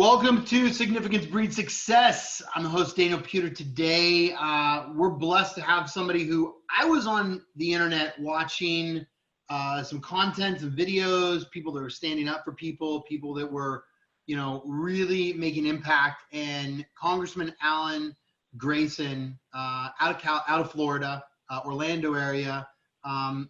Welcome to Significance Breeds Success. I'm the host, Daniel Puder. Today, we're blessed to have somebody who I was on the internet watching some content and videos, people that were standing up for people that were, really making impact. And Congressman Mark Grayson, out of Florida, Orlando area,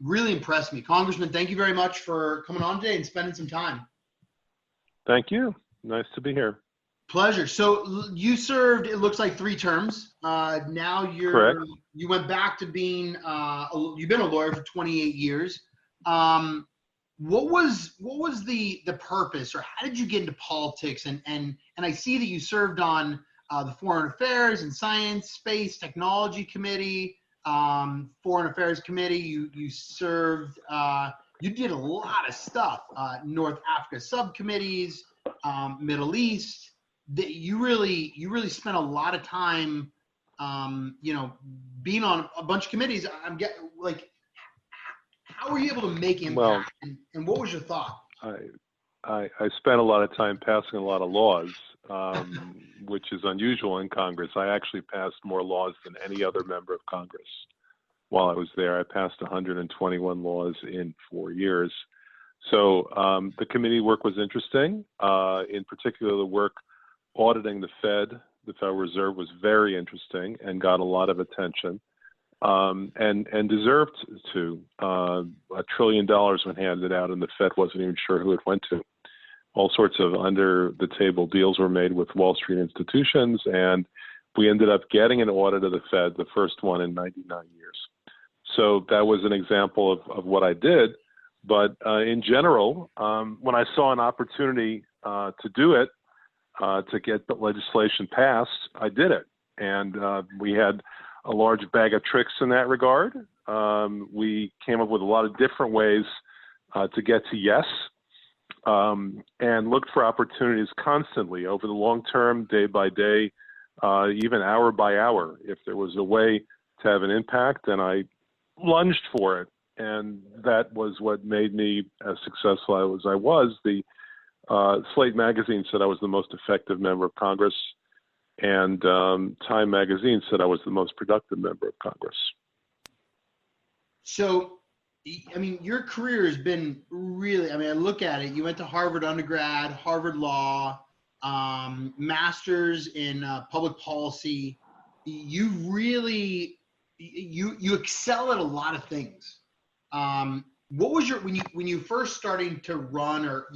really impressed me. Congressman, thank you very much for coming on today and spending some time. Thank you. Nice to be here. Pleasure. So you served, it looks like 3 terms. Now Correct. You went back to being, you've been a lawyer for 28 years. What was the purpose, or how did you get into politics? And I see that you served on the Foreign Affairs and Science, Space, Technology Committee, Foreign Affairs Committee. You served, you did a lot of stuff, North Africa subcommittees, Middle East. That you really spent a lot of time, being on a bunch of committees. I'm getting how were you able to make impact, and what was your thought? I spent a lot of time passing a lot of laws, which is unusual in Congress. I actually passed more laws than any other member of Congress. While I was there, I passed 121 laws in 4 years. So the committee work was interesting. In particular, the work auditing the Fed, the Federal Reserve, was very interesting and got a lot of attention, and deserved to. $1 trillion when handed out, and the Fed wasn't even sure who it went to. All sorts of under-the-table deals were made with Wall Street institutions, and we ended up getting an audit of the Fed, the first one in 99 years. So that was an example of what I did. But in general, when I saw an opportunity to do it, to get the legislation passed, I did it. And we had a large bag of tricks in that regard. We came up with a lot of different ways to get to yes, and looked for opportunities constantly over the long term, day by day, even hour by hour. If there was a way to have an impact, then I lunged for it. And that was what made me as successful as I was. The Slate magazine said I was the most effective member of Congress, and Time magazine said I was the most productive member of Congress. So, I mean, your career has been really, I look at it, you went to Harvard undergrad, Harvard Law, master's in public policy. You really, you excel at a lot of things. What was your, when you first starting to run, or,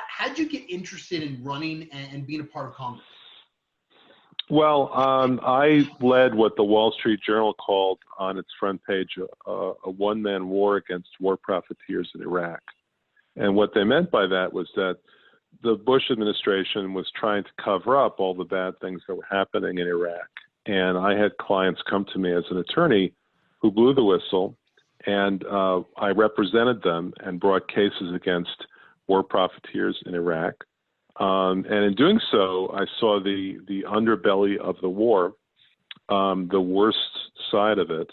how'd you get interested in running and being a part of Congress? Well, I led what the Wall Street Journal called on its front page a one-man war against war profiteers in Iraq. And what they meant by that was that the Bush administration was trying to cover up all the bad things that were happening in Iraq. And I had clients come to me as an attorney who blew the whistle, and I represented them and brought cases against war profiteers in Iraq. And in doing so, I saw the underbelly of the war, the worst side of it,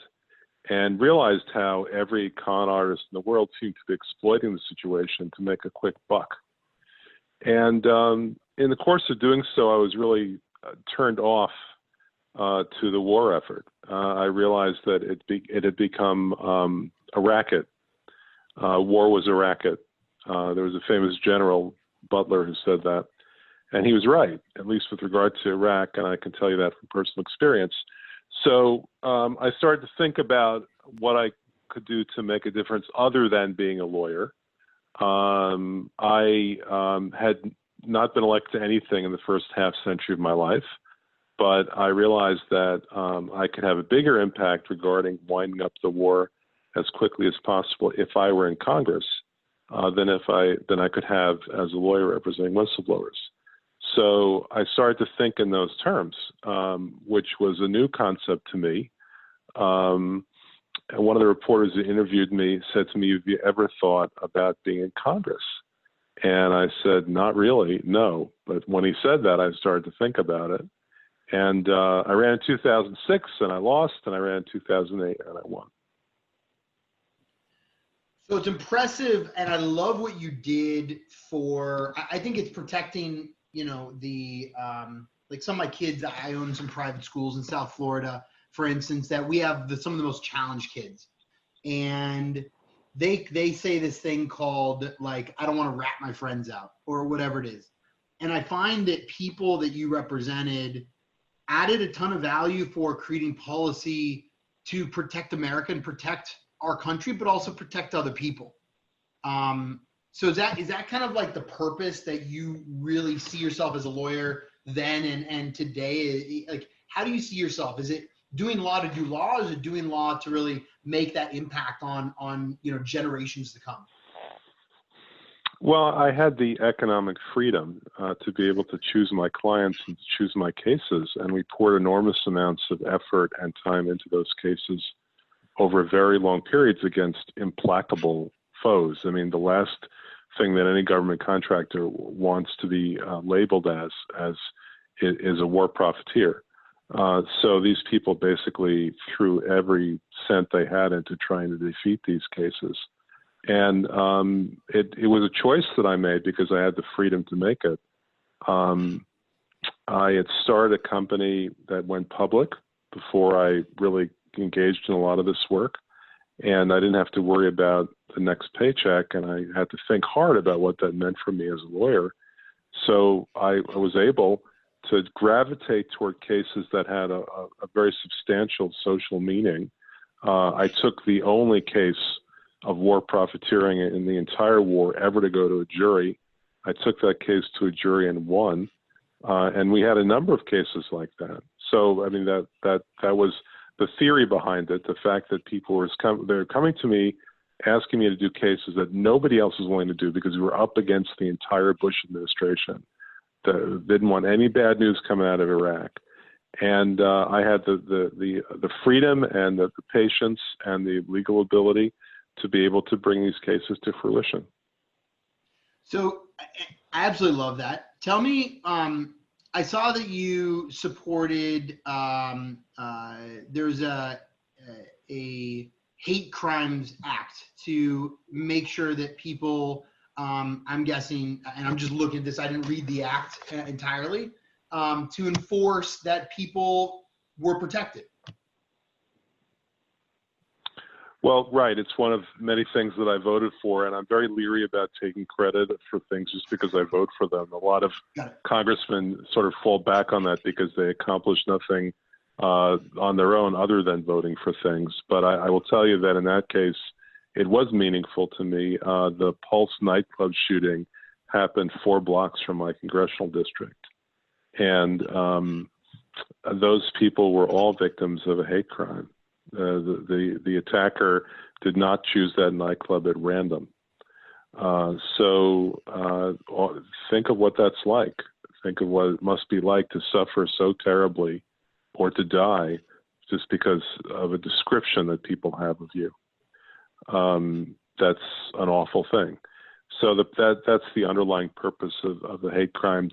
and realized how every con artist in the world seemed to be exploiting the situation to make a quick buck. And in the course of doing so, I was really turned off to the war effort. I realized that it had become a racket. War was a racket. There was a famous general, Butler, who said that, and he was right, at least with regard to Iraq, and I can tell you that from personal experience. So I started to think about what I could do to make a difference other than being a lawyer. I had not been elected to anything in the first half century of my life, but I realized that I could have a bigger impact regarding winding up the war as quickly as possible if I were in Congress than I could have as a lawyer representing whistleblowers. So I started to think in those terms, which was a new concept to me. And one of the reporters who interviewed me said to me, "Have you ever thought about being in Congress?" And I said, "Not really, no." But when he said that, I started to think about it. And I ran in 2006 and I lost, and I ran in 2008 and I won. So it's impressive, and I love what you did for, I think it's protecting like some of my kids, I own some private schools in South Florida, for instance, that we have some of the most challenged kids. And they say this thing called, like, I don't want to rat my friends out or whatever it is. And I find that people that you represented added a ton of value for creating policy to protect America and protect our country, but also protect other people. So is that kind of like the purpose that you really see yourself as a lawyer then and today? Like, how do you see yourself? Is it doing law to do law, or is it doing law to really make that impact on generations to come? Well, I had the economic freedom to be able to choose my clients and to choose my cases, and we poured enormous amounts of effort and time into those cases over very long periods against implacable foes. I mean, the last thing that any government contractor wants to be labeled as is a war profiteer. So these people basically threw every cent they had into trying to defeat these cases. And it was a choice that I made because I had the freedom to make it. I had started a company that went public before I really engaged in a lot of this work. And I didn't have to worry about the next paycheck, and I had to think hard about what that meant for me as a lawyer. So I was able to gravitate toward cases that had a very substantial social meaning. I took the only case of war profiteering in the entire war ever to go to a jury. I took that case to a jury and won. And we had a number of cases like that. So, I mean, that was the theory behind it, the fact that people they're coming to me asking me to do cases that nobody else was willing to do because we were up against the entire Bush administration. Didn't want any bad news coming out of Iraq. And I had the freedom and the patience and the legal ability to be able to bring these cases to fruition. So I absolutely love that. Tell me, I saw that you supported, there's a hate crimes act to make sure that people, I'm guessing, and I'm just looking at this, I didn't read the act entirely, to enforce that people were protected. Well, right. It's one of many things that I voted for, and I'm very leery about taking credit for things just because I vote for them. A lot of congressmen sort of fall back on that because they accomplish nothing on their own other than voting for things. But I will tell you that in that case, it was meaningful to me. The Pulse nightclub shooting happened 4 blocks from my congressional district. And those people were all victims of a hate crime. The attacker did not choose that nightclub at random. So think of what that's like. Think of what it must be like to suffer so terribly or to die just because of a description that people have of you. That's an awful thing. So that's the underlying purpose of the hate crimes.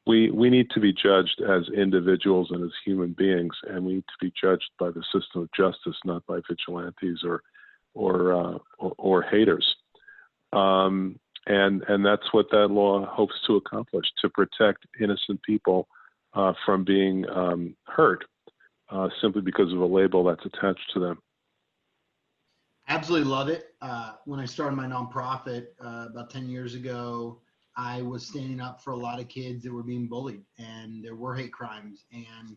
We need to be judged as individuals and as human beings, and we need to be judged by the system of justice, not by vigilantes or haters. And that's what that law hopes to accomplish: to protect innocent people from being hurt simply because of a label that's attached to them. Absolutely love it. When I started my nonprofit about 10 years ago, I was standing up for a lot of kids that were being bullied, and there were hate crimes, and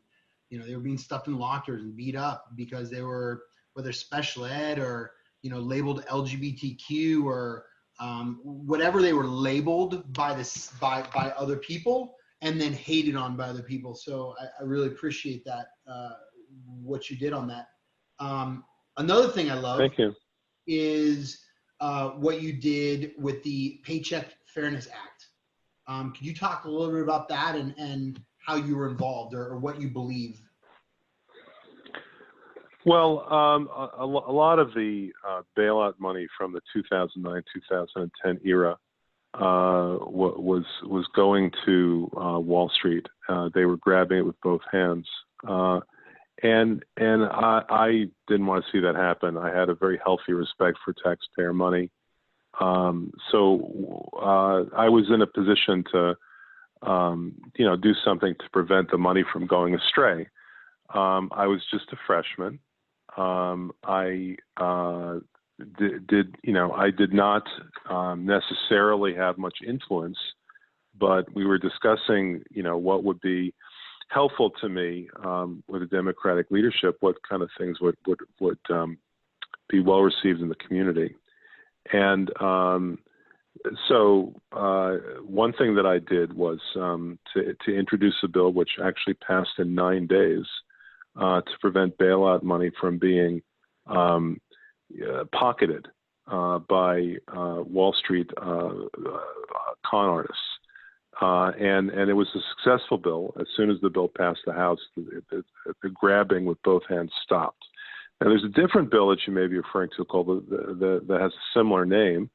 they were being stuffed in lockers and beat up because they were, whether special ed or labeled LGBTQ or whatever they were labeled by other people, and then hated on by other people. So I really appreciate that, what you did on that. Another thing I love is what you did with the Paycheck Fairness Act. Could you talk a little bit about that and how you were involved or what you believe? Well, a lot of the bailout money from the 2009-2010 era was going to Wall Street. They were grabbing it with both hands. And I didn't want to see that happen. I had a very healthy respect for taxpayer money. So I was in a position to do something to prevent the money from going astray. I was just a freshman. I did not necessarily have much influence, but we were discussing, what would be helpful to me with the Democratic leadership, what kind of things would be well received in the community. And so one thing that I did was to introduce a bill which actually passed in 9 days to prevent bailout money from being pocketed by Wall Street con artists. And it was a successful bill. As soon as the bill passed the House, the grabbing with both hands stopped. And there's a different bill that you may be referring to called that has a similar name.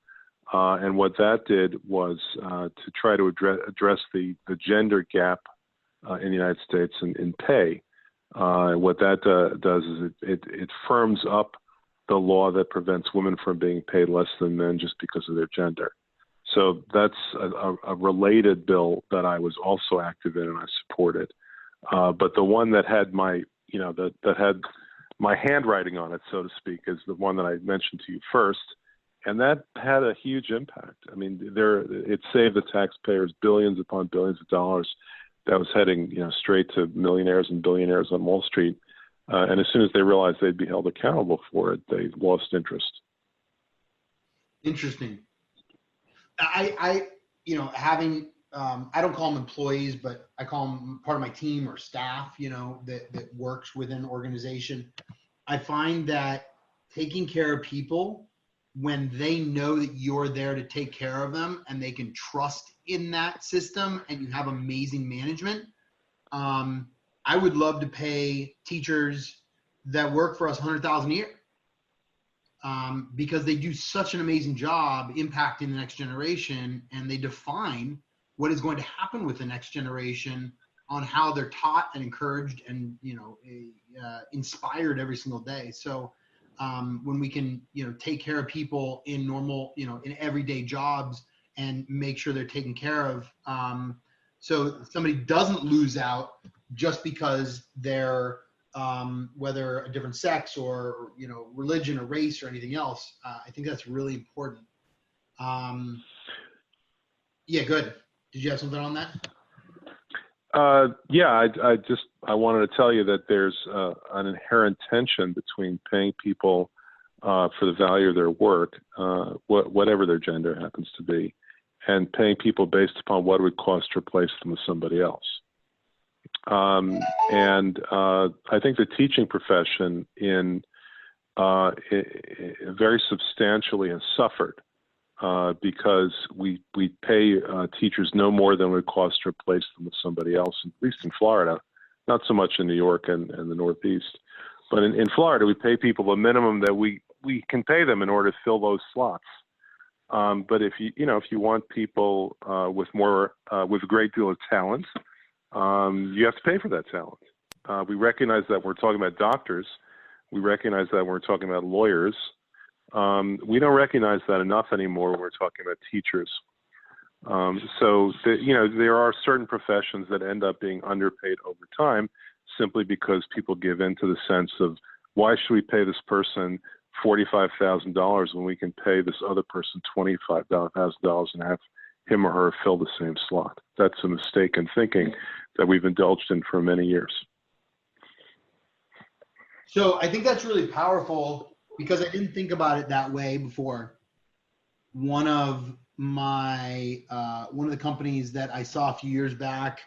And what that did was to try to address the gender gap in the United States in pay. What that does is it firms up the law that prevents women from being paid less than men just because of their gender. So that's a related bill that I was also active in and I supported. But the one that had my, that had my handwriting on it, so to speak, is the one that I mentioned to you first. And that had a huge impact. I mean, it saved the taxpayers billions upon billions of dollars that was heading, straight to millionaires and billionaires on Wall Street. And as soon as they realized they'd be held accountable for it, they lost interest. Interesting. I don't call them employees, but I call them part of my team or staff, that works within an organization. I find that taking care of people, when they know that you're there to take care of them and they can trust in that system and you have amazing management, I would love to pay teachers that work for us $100,000 a year. Because they do such an amazing job impacting the next generation, and they define what is going to happen with the next generation on how they're taught and encouraged and inspired every single day. So when we can take care of people in normal in everyday jobs and make sure they're taken care of, so somebody doesn't lose out just because they're whether a different sex or religion or race or anything else. I think that's really important. Yeah, good. Did you have something on that? Yeah, I wanted to tell you that there's an inherent tension between paying people for the value of their work, whatever their gender happens to be, and paying people based upon what it would cost to replace them with somebody else. And I think the teaching profession very substantially has suffered because we pay teachers no more than it would cost to replace them with somebody else, at least in Florida, not so much in New York and the Northeast. But in Florida, we pay people a minimum that we can pay them in order to fill those slots. But if you want people with a great deal of talent, you have to pay for that talent. We recognize that we're talking about doctors. We recognize that we're talking about lawyers. We don't recognize that enough anymore when we're talking about teachers. There are certain professions that end up being underpaid over time simply because people give in to the sense of, why should we pay this person $45,000 when we can pay this other person $25,000 and have him or her fill the same slot? That's a mistaken thinking that we've indulged in for many years. So I think that's really powerful because I didn't think about it that way before. One of the companies that I saw a few years back,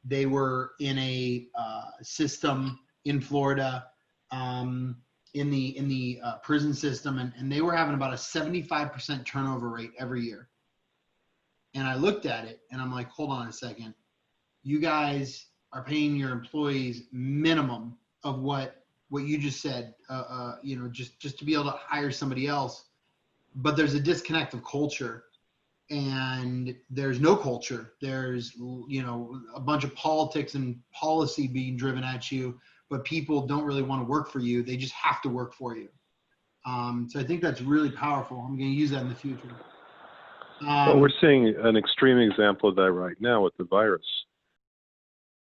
they were in a system in Florida, in the prison system, and they were having about a 75% turnover rate every year. And I looked at it and I'm like, hold on a second. You guys are paying your employees minimum of what you just said, just to be able to hire somebody else. But there's a disconnect of culture, and there's no culture. There's, a bunch of politics and policy being driven at you, but people don't really want to work for you. They just have to work for you. So I think that's really powerful. I'm going to use that in the future. Well, we're seeing an extreme example of that right now with the virus.